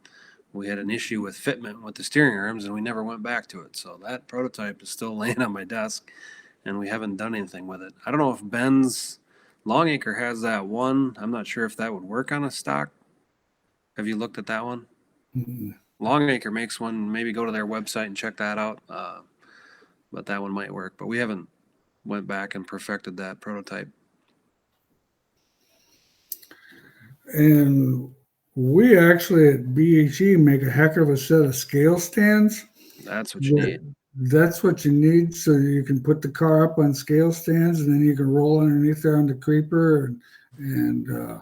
we had an issue with fitment with the steering arms, and we never went back to it. So that prototype is still laying on my desk, and we haven't done anything with it. I don't know if Ben's Longacre has that one. I'm not sure if that would work on a stock. Have you looked at that one? Mm-hmm. Longacre makes one. Maybe go to their website and check that out. But that one might work. But we haven't went back and perfected that prototype. And we actually at BHE make a heck of a set of scale stands. That's what you need. That's what you need, so you can put the car up on scale stands, and then you can roll underneath there on the creeper and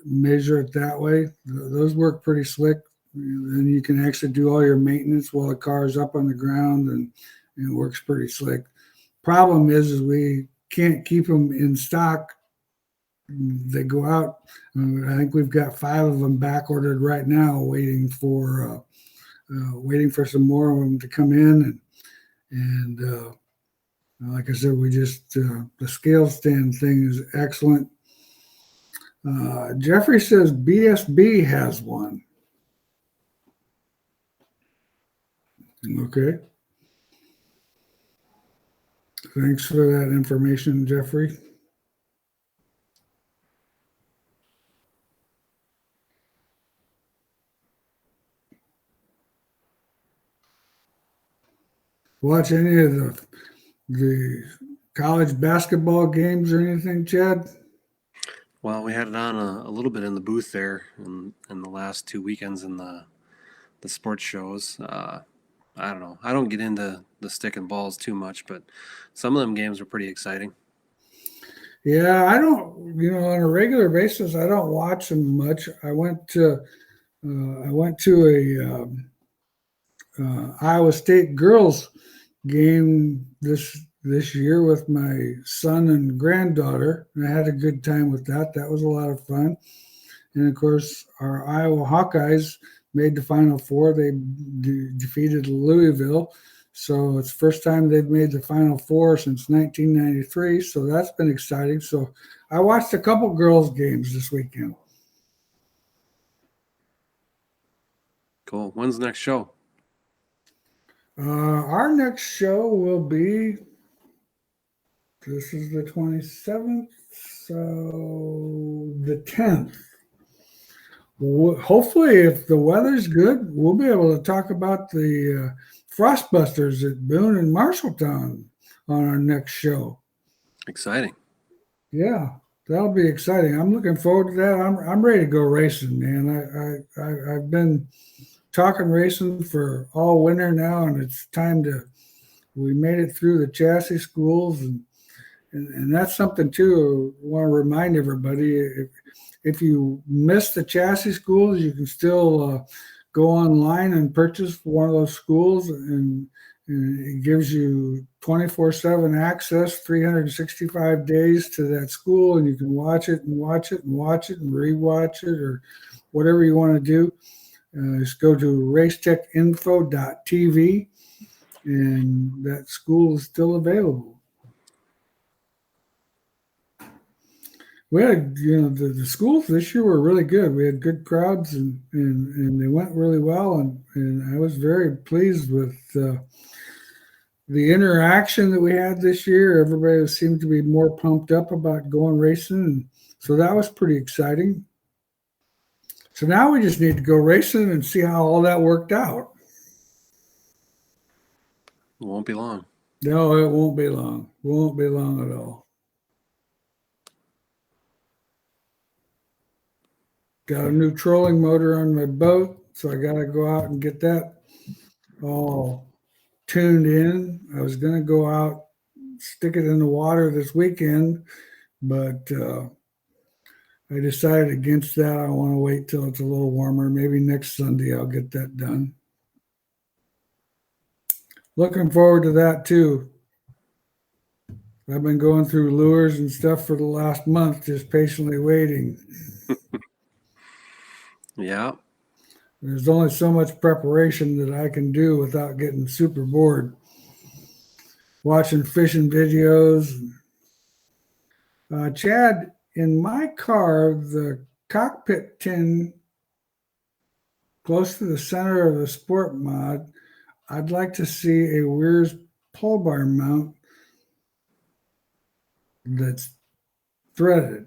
measure it that way. Those work pretty slick. Then you can actually do all your maintenance while the car is up on the ground, and it works pretty slick. Problem is we can't keep them in stock. They go out. I think we've got 5 of them back ordered right now, waiting for some more of them to come in. And like I said, we just the scale stand thing is excellent. Jeffrey says BSB has one. Okay. Thanks for that information, Jeffrey. Watch any of the college basketball games or anything, Chad? Well, we had it on a little bit in the booth there in the last 2 weekends in the sports shows. I don't know. I don't get into the stick and balls too much, but some of them games were pretty exciting. Yeah, I don't. On a regular basis, I don't watch them much. I went to a Iowa State girls game this year with my son and granddaughter, and I had a good time with that. That was a lot of fun. And of course, our Iowa Hawkeyes made the Final Four. They defeated Louisville. So it's the first time they've made the Final Four since 1993. So that's been exciting. So I watched a couple girls' games this weekend. Cool. When's the next show? Our next show will be, this is the 27th, so the 10th. Hopefully, if the weather's good, we'll be able to talk about the Frostbusters at Boone and Marshalltown on our next show. Exciting. Yeah, that'll be exciting. I'm looking forward to that. I'm ready to go racing, man. I've been talking racing for all winter now, and it's time to. We made it through the chassis schools, and that's something too. I want to remind everybody: if you miss the chassis schools, you can still go online and purchase one of those schools, and it gives you 24/7 access, 365 days to that school, and you can watch it and watch it and watch it and rewatch it or whatever you want to do. Just go to racetechinfo.tv, and that school is still available. We had, the schools this year were really good. We had good crowds, and they went really well, and I was very pleased with the interaction that we had this year. Everybody seemed to be more pumped up about going racing, and so that was pretty exciting. So now we just need to go racing and see how all that worked out. It won't be long. No, it won't be long. Won't be long at all. Got a new trolling motor on my boat, so I got to go out and get that all tuned in. I was going to go out, stick it in the water this weekend, but I decided against that. I want to wait till it's a little warmer. Maybe next Sunday I'll get that done. Looking forward to that too. I've been going through lures and stuff for the last month, just patiently waiting. Yeah. There's only so much preparation that I can do without getting super bored. Watching fishing videos. Chad, in my car, the cockpit tin close to the center of the sport mod, I'd like to see a Weir's pole bar mount that's threaded.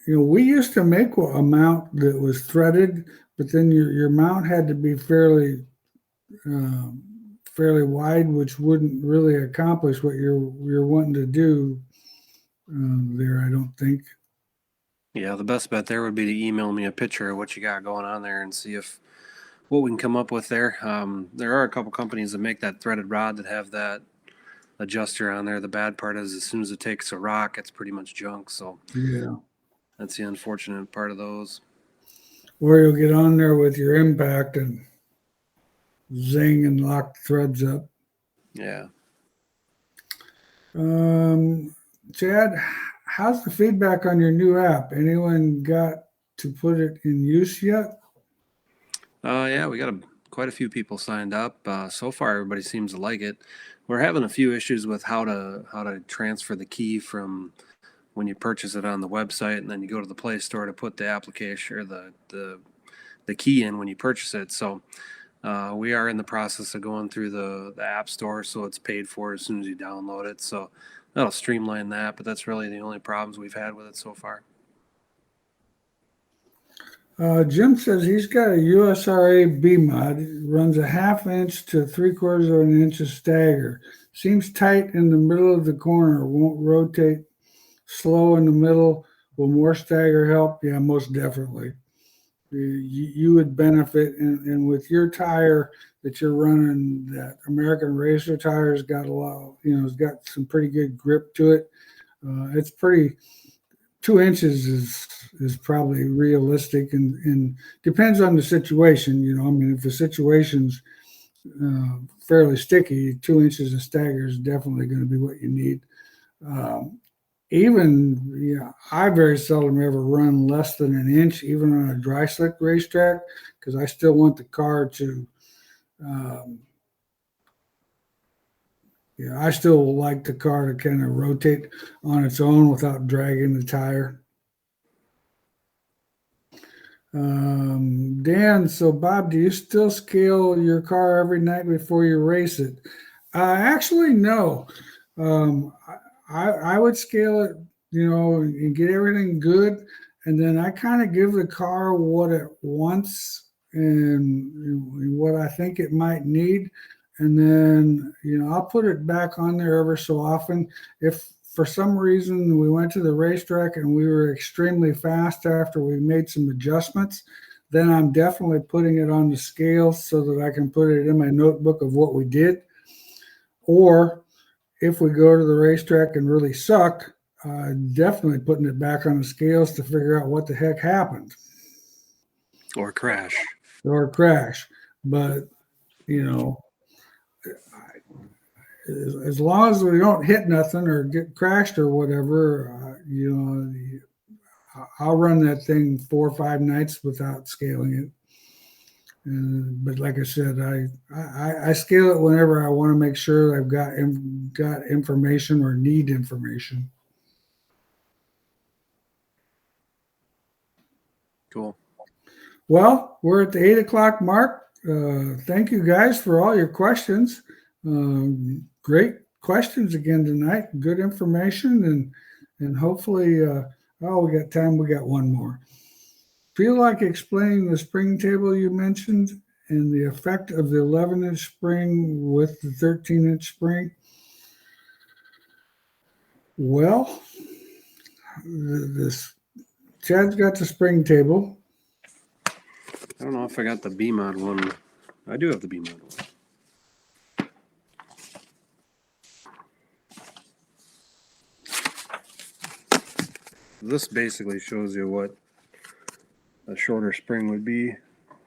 We used to make a mount that was threaded, but then your mount had to be fairly wide, which wouldn't really accomplish what you're wanting to do there, I don't think. Yeah, the best bet there would be to email me a picture of what you got going on there and see what we can come up with there. There are a couple companies that make that threaded rod that have that adjuster on there. The bad part is as soon as it takes a rock, it's pretty much junk. So yeah, that's the unfortunate part of those. Or you'll get on there with your impact and zing and lock the threads up. Yeah. Chad, how's the feedback on your new app? Anyone got to put it in use yet? Yeah, we got quite a few people signed up. So far, everybody seems to like it. We're having a few issues with how to transfer the key from when you purchase it on the website, and then you go to the Play Store to put the application or the key in when you purchase it. So we are in the process of going through the App Store, so it's paid for as soon as you download it. So that'll streamline that, but that's really the only problems we've had with it so far. Jim says he's got a USRA B mod. It runs a 1/2 inch to 3/4 of an inch of stagger. Seems tight in the middle of the corner. Won't rotate. Slow in the middle. Will more stagger help? Yeah, most definitely. You would benefit, and with your tire that you're running, that American Racer tire has got a lot. It's got some pretty good grip to it. It's pretty. 2 inches is probably realistic, and depends on the situation. If the situation's fairly sticky, 2 inches of stagger is definitely going to be what you need. I very seldom ever run less than an inch, even on a dry slick racetrack, because I still want the car to Yeah, I still like the car to kind of rotate on its own without dragging the tire. Dan, so Bob, do you still scale your car every night before you race it? Actually, no. I would scale it, and get everything good, and then I kind of give the car what it wants and what I think it might need, and then I'll put it back on there ever so often. If for some reason we went to the racetrack and we were extremely fast after we made some adjustments, then I'm definitely putting it on the scale so that I can put it in my notebook of what we did. Or if we go to the racetrack and really suck, definitely putting it back on the scales to figure out what the heck happened. Or crash. Or crash. But, you know, as long as we don't hit nothing or get crashed or whatever, I'll run that thing 4 or 5 nights without scaling it. But like I said, I scale it whenever I want to make sure I've got information or need information. Cool. Well, we're at the 8 o'clock mark. Thank you guys for all your questions. Great questions again tonight. Good information, and hopefully, we got time. We got one more. Feel like explaining the spring table you mentioned and the effect of the 11-inch spring with the 13-inch spring? Well, this Chad's got the spring table. I don't know if I got the B-mod one. I do have the B-mod one. This basically shows you what a shorter spring would be if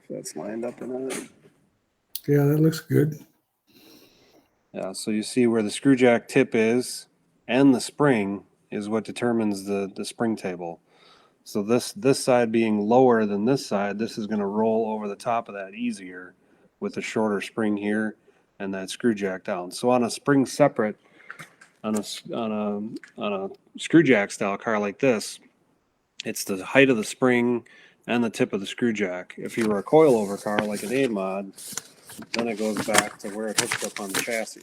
that's lined up in it. Yeah, that looks good. Yeah, so you see where the screw jack tip is and the spring is what determines the spring table. So this side being lower than this side, this is going to roll over the top of that easier with the shorter spring here and that screw jack down. So on a spring separate, on a screw jack style car like this, it's the height of the spring and the tip of the screw jack. If you were a coilover car like an A-mod, then it goes back to where it hooks up on the chassis.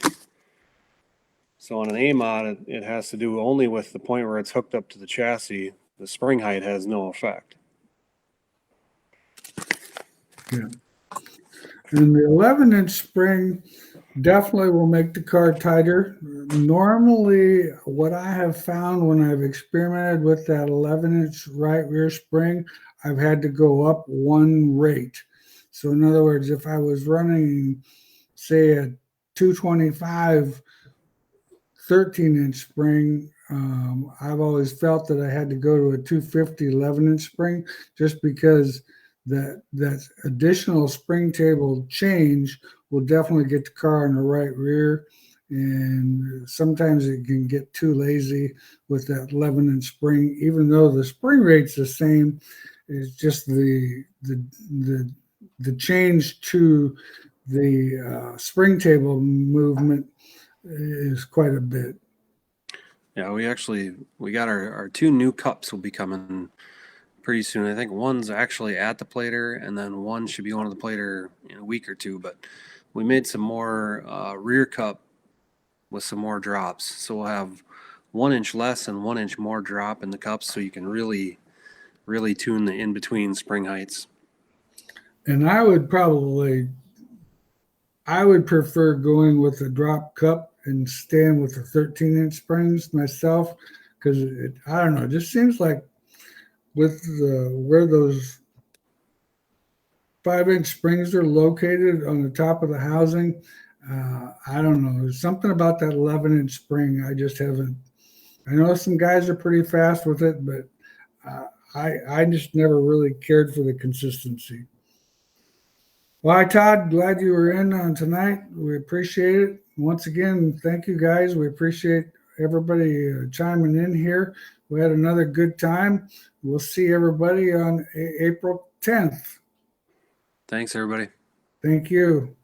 So on an A-mod, it has to do only with the point where it's hooked up to the chassis. The spring height has no effect. Yeah. And the 11-inch spring definitely will make the car tighter. Normally, what I have found when I've experimented with that 11-inch right rear spring, I've had to go up one rate. So in other words, if I was running, say, a 225 13-inch spring, I've always felt that I had to go to a 250 11-inch spring just because that additional spring table change will definitely get the car in the right rear. And sometimes it can get too lazy with that 11-inch spring, even though the spring rate's the same. It's just the change to the spring table movement is quite a bit. Yeah, we got our 2 new cups will be coming pretty soon. I think one's actually at the plater, and then one should be on the plater in a week or two. But we made some more rear cup with some more drops, so we'll have 1 inch less and 1 inch more drop in the cups, so you can really tune the in between spring heights. And I would prefer going with a drop cup and staying with the 13-inch springs myself, because I don't know, it just seems like with where those 5-inch springs are located on the top of the housing, I don't know, there's something about that 11-inch spring I just haven't. I know some guys are pretty fast with it, but I just never really cared for the consistency. Well, hi, Todd. Glad you were in on tonight. We appreciate it. Once again, thank you guys. We appreciate everybody chiming in here. We had another good time. We'll see everybody on April 10th. Thanks, everybody. Thank you.